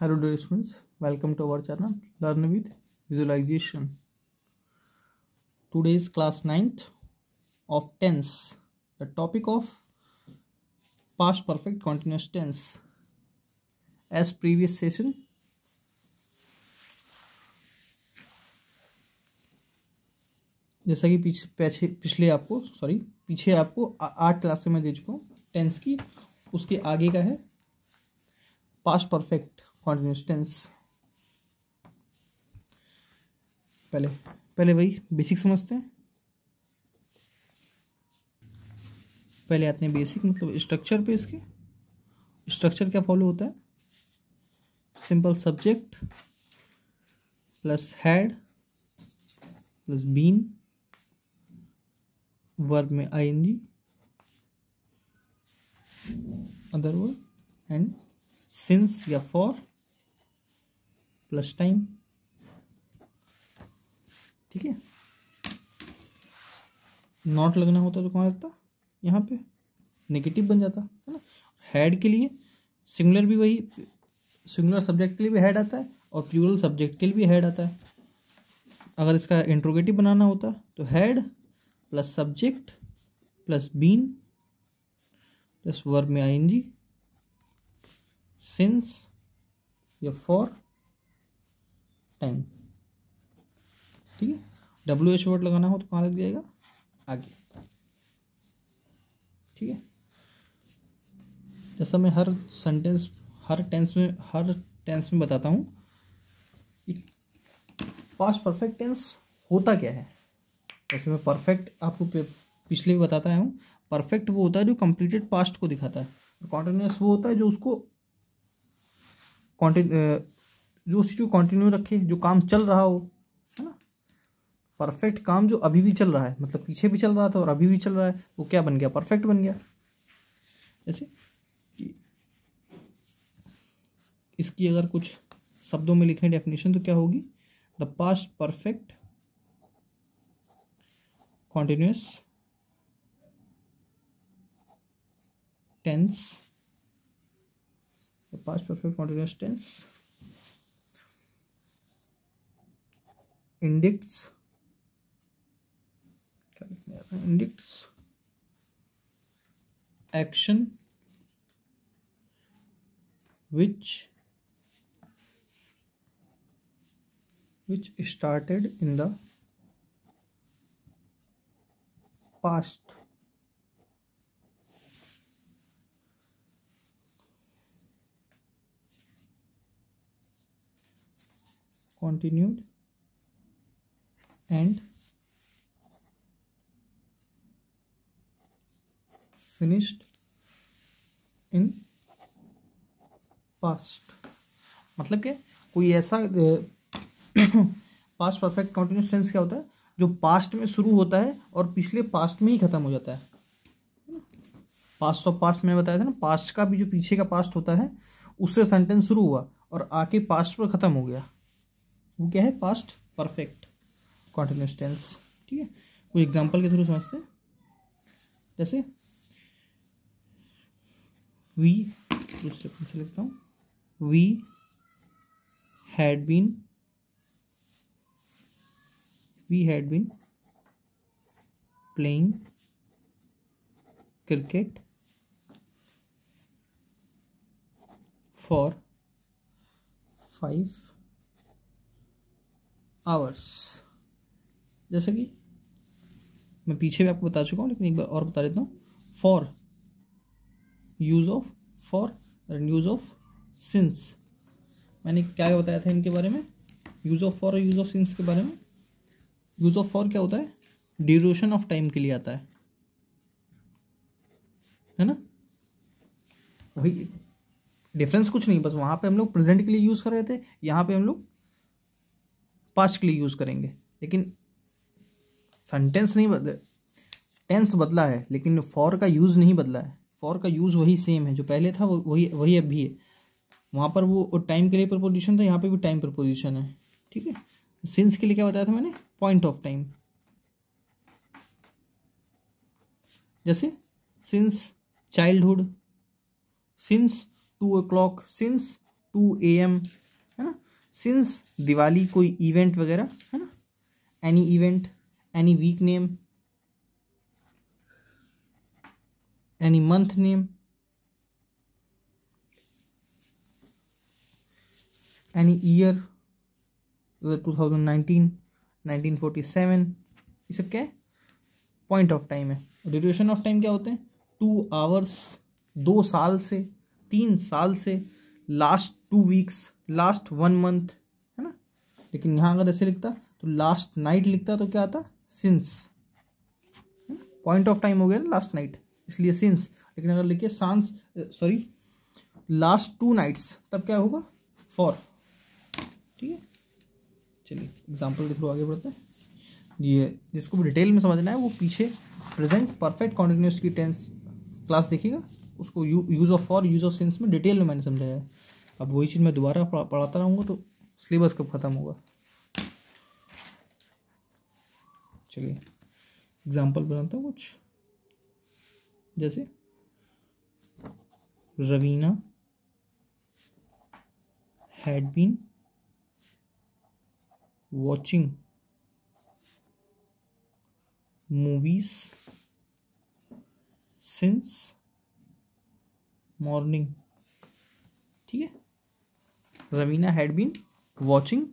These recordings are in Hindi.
Hello dear students, welcome to our channel Learn with Visualization. Today is class 9th of tense. The topic of past perfect continuous tense. As previous session, जैसा कि पीछे आपको 8 क्लास में दे चुका हूँ टेंस की, उसके आगे का है पास्ट परफेक्ट कॉन्टिन्यूस टेंस। पहले वही बेसिक समझते हैं। पहले आते हैं बेसिक, मतलब स्ट्रक्चर पे। इसके स्ट्रक्चर क्या फॉलो होता है? Simple subject plus had plus been, verb में ING, other verb and since या फॉर प्लस टाइम। ठीक है, नॉट लगना होता तो कहाँ लगता? यहाँ पे नेगेटिव बन जाता है ना। हैड के लिए सिंगुलर भी वही, सिंगुलर सब्जेक्ट के लिए भी हैड आता है और प्लूरल सब्जेक्ट के लिए भी हैड आता है। अगर इसका इंट्रोगेटिव बनाना होता तो had plus subject plus been plus verb में आईएनजी, सिंस या फॉर, टाइम। ठीक है, WH वर्ड लगाना हो तो कहाँ लग जाएगा? आगे। ठीक है, जैसा मैं हर टेंस में बताता हूँ कि पास्ट परफेक्ट टेंस होता क्या है। जैसे मैं परफेक्ट आपको पिछले भी बताता हूँ, परफेक्ट वो होता है जो कंप्लीटेड पास्ट को दिखाता है, और कॉन्टिन्यूस वो होता है जो उसको जो उसी को कंटिन्यू रखे, जो काम चल रहा हो, है ना। परफेक्ट काम जो अभी भी चल रहा है, मतलब पीछे भी चल रहा था और अभी भी चल रहा है, वो क्या बन गया? परफेक्ट बन गया। जैसे इसकी अगर कुछ शब्दों में लिखें डेफिनेशन तो क्या होगी? The past perfect continuous tense, the past perfect continuous tense indicates, क्या लिखने आता है? Indicates action which started in the past continued and finished in past। मतलब क्या? कोई ऐसा पास्ट परफेक्ट कंटिन्यूस टेंस क्या होता है? जो पास्ट में शुरू होता है और पिछले पास्ट में ही खत्म हो जाता है। पास्ट ऑफ पास्ट में बताया था ना, पास्ट का भी जो पीछे का पास्ट होता है उससे सेंटेंस शुरू हुआ और आके पास्ट पर खत्म हो गया, वो क्या है? Past perfect continuous tense. ठीक है, कोई एग्जांपल के थ्रू समझते हैं। जैसे वी, दूसरे पेन से लिखता हूँ, we had been playing cricket for 5 hours। जैसे कि मैं पीछे भी आपको बता चुका हूँ, लेकिन एक बार और बता देता हूँ। For use of for and use of since, मैंने क्या बताया था इनके बारे में? यूज ऑफ फॉर और यूज ऑफ सिंस के बारे में। यूज ऑफ फॉर क्या होता है? ड्यूरेशन ऑफ टाइम के लिए आता है ना। वही डिफरेंस, कुछ नहीं, बस वहां पे हम लोग प्रेजेंट के लिए यूज कर रहे थे, यहाँ पे हम लोग पास्ट के लिए यूज करेंगे। लेकिन सेंटेंस नहीं बदला, टेंस बदला है, लेकिन फॉर का यूज नहीं बदला है। फॉर का यूज वही सेम है, जो पहले था वही अब भी है। वहां पर वो टाइम के लिए प्रपोजिशन था, यहाँ पे भी टाइम प्रपोजिशन है। ठीक है, सिंस के लिए क्या बताया था मैंने? Point of time. जैसे since childhood, since 2 o'clock, since 2 AM, है ना। सिंस दिवाली कोई इवेंट वगैरह, है ना, any event, any week name, any month name, any year, 2019, 1947, ये सब क्या है, पॉइंट ऑफ टाइम है। ड्यूरेशन ऑफ टाइम क्या होते हैं, 2 आवर्स, 2 साल से, 3 साल से, लास्ट 2 वीक्स, लास्ट 1 मंथ, है ना। लेकिन यहाँ अगर ऐसे लिखता तो लास्ट नाइट लिखता तो क्या आता, सिंस, पॉइंट ऑफ टाइम हो गया ना लास्ट नाइट, इसलिए सिंस। लेकिन अगर लिखिए सांस, सॉरी, लास्ट 2 नाइट्स, तब क्या होगा, फॉर। ठीक है, चलिए एग्जाम्पल के थ्रू आगे बढ़ते हैं। ये जिसको भी डिटेल में समझना है वो पीछे प्रेजेंट परफेक्ट कॉन्टिन्यूस की टेंस क्लास देखिएगा, उसको use of for, use of since में डिटेल में मैंने समझाया है। अब वही चीज़ मैं दोबारा पढ़ाता रहूँगा तो सिलेबस कब खत्म होगा। चलिए एग्जाम्पल बनाता हूँ कुछ, जैसे Raveena had been watching movies since morning. ठीक है, Raveena had been watching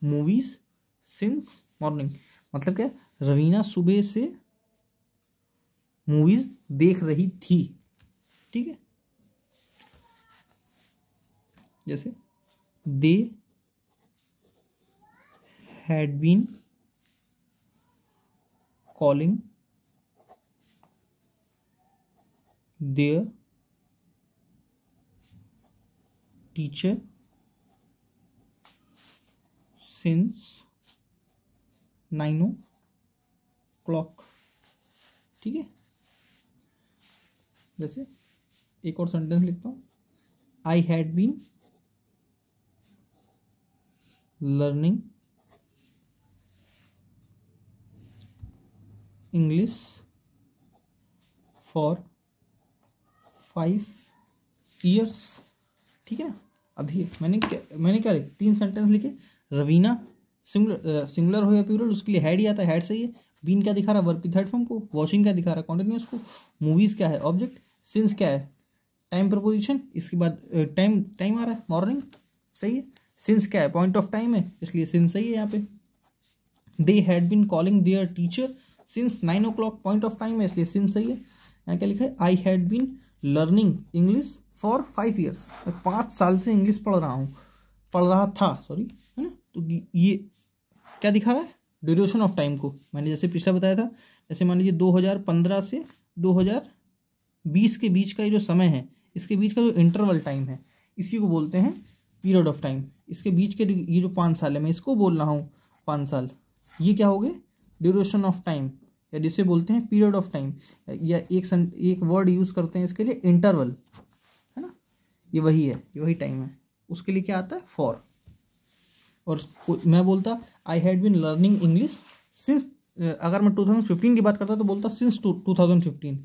movies since morning, मतलब क्या, रवीना सुबह से मूवीज देख रही थी। ठीक है, जैसे they had been calling their teacher since 9 o'clock। ठीक है, जैसे एक और सेंटेंस लिखता हूँ, I had been learning English for 5 years। ठीक है, अभी मैंने क्या लिखा, 3 सेंटेंस लिखे। रवीना सिंगुलर हो या प्लूरल, उसके लिए हैड ही आता है, हैड सही है। बीन क्या दिखा रहा है, वर्ब की थर्ड फॉर्म को। वॉचिंग क्या दिखा रहा है, कॉन्टिन्यूअस को। मूवीज क्या है, ऑब्जेक्ट। सिंस क्या है, टाइम प्रपोजिशन, इसके बाद टाइम आ रहा है, मॉर्निंग, सही है। सिंस क्या है, पॉइंट ऑफ टाइम है, इसलिए सिंस सही है यहाँ पे। They had been calling their teacher since 9 o'clock, point of time है, इसलिए सिंस सही है। यहाँ क्या लिखा है, I had been learning English for 5 years, मैं 5 साल से इंग्लिश पढ़ रहा था, सॉरी, है ना। तो ये क्या दिखा रहा है, ड्यूरेशन ऑफ टाइम को। मैंने जैसे पिछला बताया था, जैसे मान लीजिए 2015 से 2020 के बीच का ये जो समय है, इसके बीच का जो इंटरवल टाइम है, इसी को बोलते हैं पीरियड ऑफ टाइम। इसके बीच के ये जो 5 साल है, मैं इसको बोल रहा हूँ 5 साल, ये क्या हो गए, ड्यूरेशन ऑफ टाइम, या जिसे बोलते हैं पीरियड ऑफ टाइम, या एक वर्ड यूज करते हैं इसके लिए, इंटरवल, है ना। ये वही है, ये वही टाइम है, उसके लिए क्या आता है, फॉर। और मैं बोलता I had been learning English since, अगर मैं 2015 की बात करता तो बोलता सिंस 2015।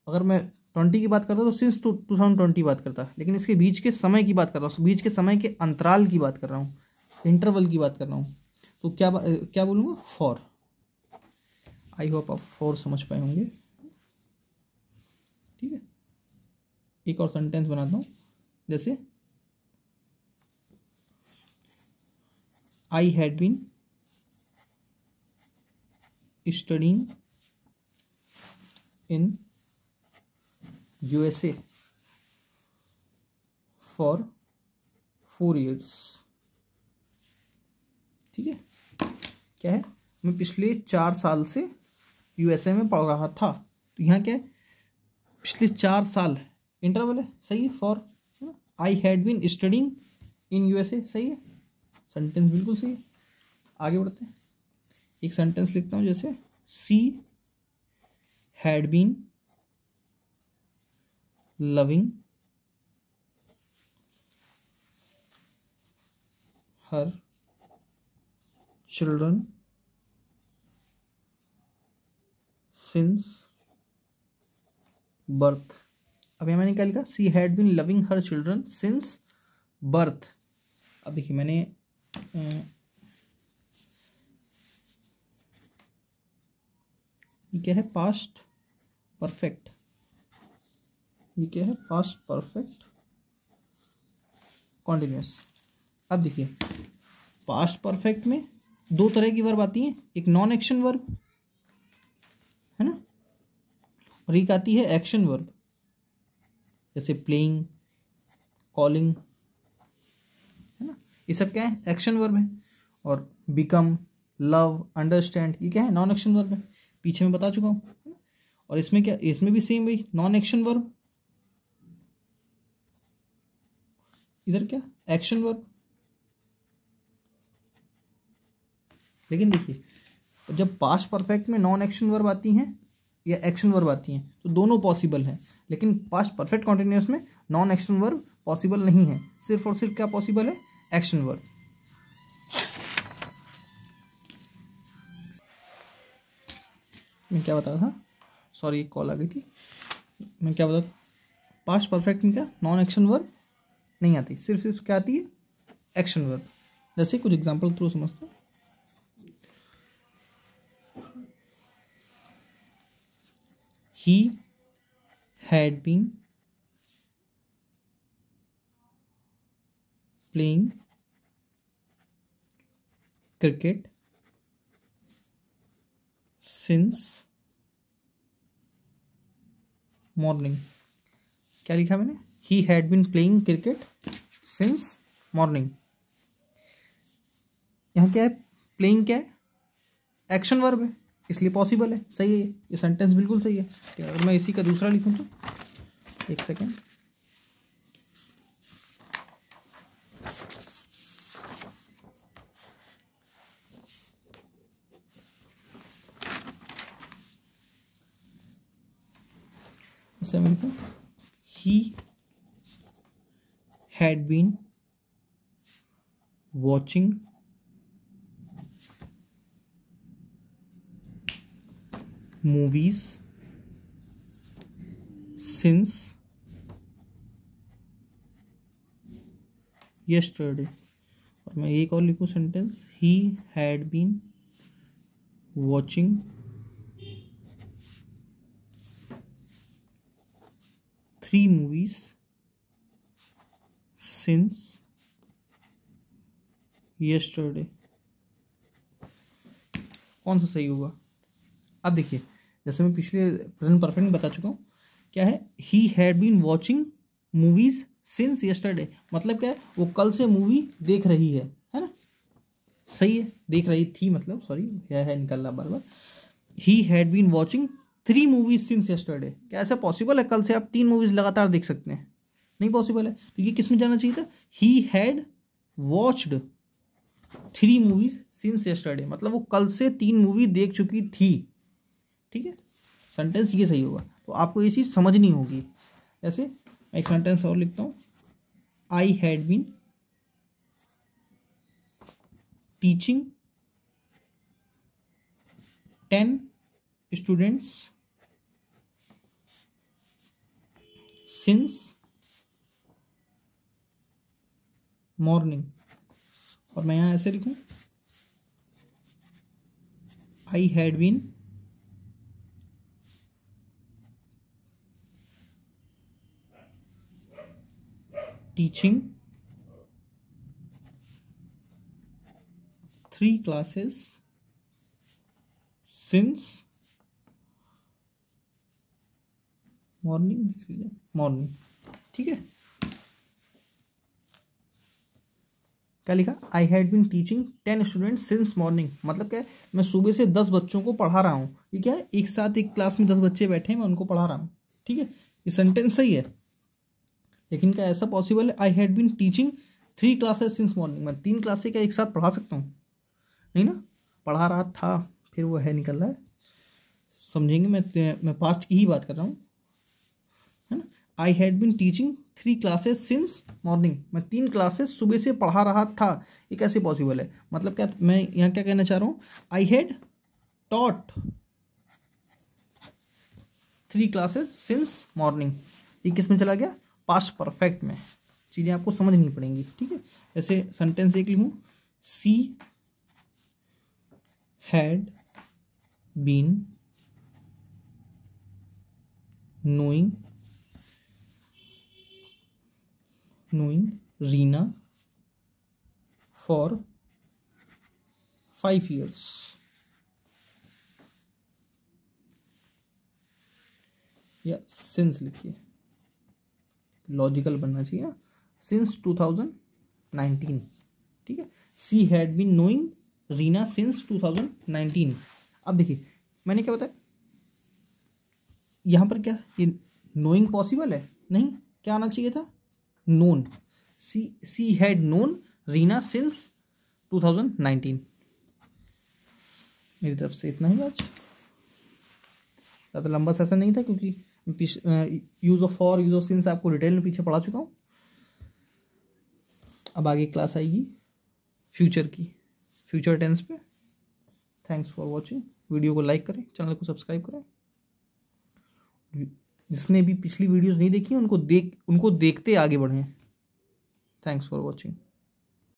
अगर मैं 20 की बात करता तो सिंस 2020 बात करता। लेकिन इसके बीच के समय की बात कर रहा हूँ, बीच के समय के अंतराल की बात कर रहा हूँ, इंटरवल की बात कर रहा हूँ, तो क्या बोलूँगा, फॉर। आई होप आप फॉर समझ पाए होंगे। ठीक है, एक और सेंटेंस बनाता हूँ, जैसे I had been studying in USA for 4 years। ठीक है, क्या है, मैं पिछले 4 साल से USA में पढ़ रहा था। तो यहाँ क्या है, पिछले 4 साल, इंटरवल है, सही है, for. I had been studying in USA, सही है, सेंटेंस बिल्कुल सही है। आगे बढ़ते हैं, एक सेंटेंस लिखता हूँ, जैसे she had been loving her children since birth. अब यहाँ मैंने क्या लिखा, she had been loving her children since birth. अब देखिए मैंने ये क्या है, पास्ट परफेक्ट। ये क्या है, पास्ट परफेक्ट कॉन्टिन्यूस। अब देखिए पास्ट परफेक्ट में दो तरह की वर्ब आती हैं, एक नॉन एक्शन वर्ब है ना, और एक आती है एक्शन वर्ब, जैसे प्लेइंग, कॉलिंग, है ना, ये सब क्या है, एक्शन वर्ब है। और बिकम, लव, अंडरस्टैंड, ये क्या है, नॉन एक्शन वर्ब है, पीछे मैं बता चुका हूँ। और इसमें क्या, इसमें भी सेम वही नॉन एक्शन वर्ब, इधर क्या, एक्शन वर्ब। लेकिन देखिए जब पास्ट परफेक्ट में नॉन एक्शन वर्ब आती हैं या एक्शन वर्ब आती हैं तो दोनों पॉसिबल हैं, लेकिन पास्ट परफेक्ट कॉन्टिन्यूअस में नॉन एक्शन वर्ब पॉसिबल नहीं है, सिर्फ और सिर्फ क्या पॉसिबल है, एक्शन वर्ब। मैं क्या बता रहा था, सॉरी एक कॉल आ गई थी, मैं क्या बता, पास्ट परफेक्ट में क्या नॉन एक्शन वर्ब नहीं आती, सिर्फ सिर्फ क्या आती है, एक्शन वर्ब। जैसे कुछ एग्जांपल थ्रू समझते हैं। He had been playing cricket since morning। क्या लिखा मैंने, He had been playing cricket since morning। यहाँ क्या है, प्लेइंग क्या है, एक्शन वर्ब है, इसलिए पॉसिबल है, सही है, ये सेंटेंस बिल्कुल सही है। ठीक है, अगर मैं इसी का दूसरा लिखूं तो, एक सेकेंड, इससे मैं लिखूं, he had been watching movies since yesterday। और मैं एक और लिखूँ sentence, he had been watching 3 movies since yesterday। कौन सा सही होगा। अब देखिए जैसे मैं पिछले प्रेजेंट परफेक्ट में बता चुका हूँ, क्या है, he had been watching movies since yesterday, मतलब क्या है, वो कल से मूवी देख रही है ना, सही है, देख रही थी, मतलब सॉरी है निकल रहा बार बार। He had been watching 3 movies since yesterday, क्या ऐसा पॉसिबल है, कल से आप 3 मूवीज लगातार देख सकते हैं, नहीं पॉसिबल है, तो ये किस में जाना चाहिए था, he had watched 3 movies since yesterday, मतलब वो कल से 3 मूवी देख चुकी थी। ठीक है, सेंटेंस ये सही होगा, तो आपको ये चीज़ समझनी होगी। जैसे मैं एक सेंटेंस और लिखता हूँ, I had been teaching 10 students since morning. और मैं यहाँ ऐसे लिखूँ, I had been teaching 3 classes since morning। ठीक है, क्या लिखा, I had been teaching 10 students since morning, मतलब क्या है, मैं सुबह से 10 बच्चों को पढ़ा रहा हूँ। ये क्या है, एक साथ एक क्लास में 10 बच्चे बैठे हैं, मैं उनको पढ़ा रहा हूँ। ठीक है, ये सेंटेंस सही है, लेकिन क्या ऐसा पॉसिबल है, I had been teaching 3 classes since morning, मैं 3 क्लासेस क्या एक साथ पढ़ा सकता हूँ, नहीं ना, पढ़ा रहा था, फिर वो है निकल रहा है, समझेंगे, मैं पास्ट की ही बात कर रहा हूँ, है ना। I had been teaching 3 classes since morning, मैं 3 क्लासेस सुबह से पढ़ा रहा था, ये कैसे पॉसिबल है, मतलब क्या, मैं यहाँ क्या कहना चाह रहा हूँ, I had taught 3 classes since morning, ये किस में चला गया, पास्ट परफेक्ट में। चीज़ें आपको समझनी पड़ेंगी, ठीक है। ऐसे सेंटेंस एक लिखूँ, she had been knowing Reena for 5 years। या सिंस लिखिए, लॉजिकल बनना चाहिए, सिंस 2019, ठीक है। She had been knowing Reena since 2019। अब देखिए मैंने क्या बताया यहाँ पर, क्या ये नोइंग पॉसिबल है? नहीं, क्या आना चाहिए था? Known. She had known Reena since 2019। मेरी तरफ से इतना ही आज, ज़्यादा लंबा सेशन नहीं था क्योंकि use of for, use of since आपको डिटेल में पीछे पढ़ा चुका हूँ। अब आगे क्लास आएगी फ्यूचर की, फ्यूचर टेंस पे। Thanks for watching. वीडियो को लाइक करें, चैनल को सब्सक्राइब करें। जिसने भी पिछली वीडियोस नहीं देखी उनको देखते आगे बढ़ें। Thanks for watching.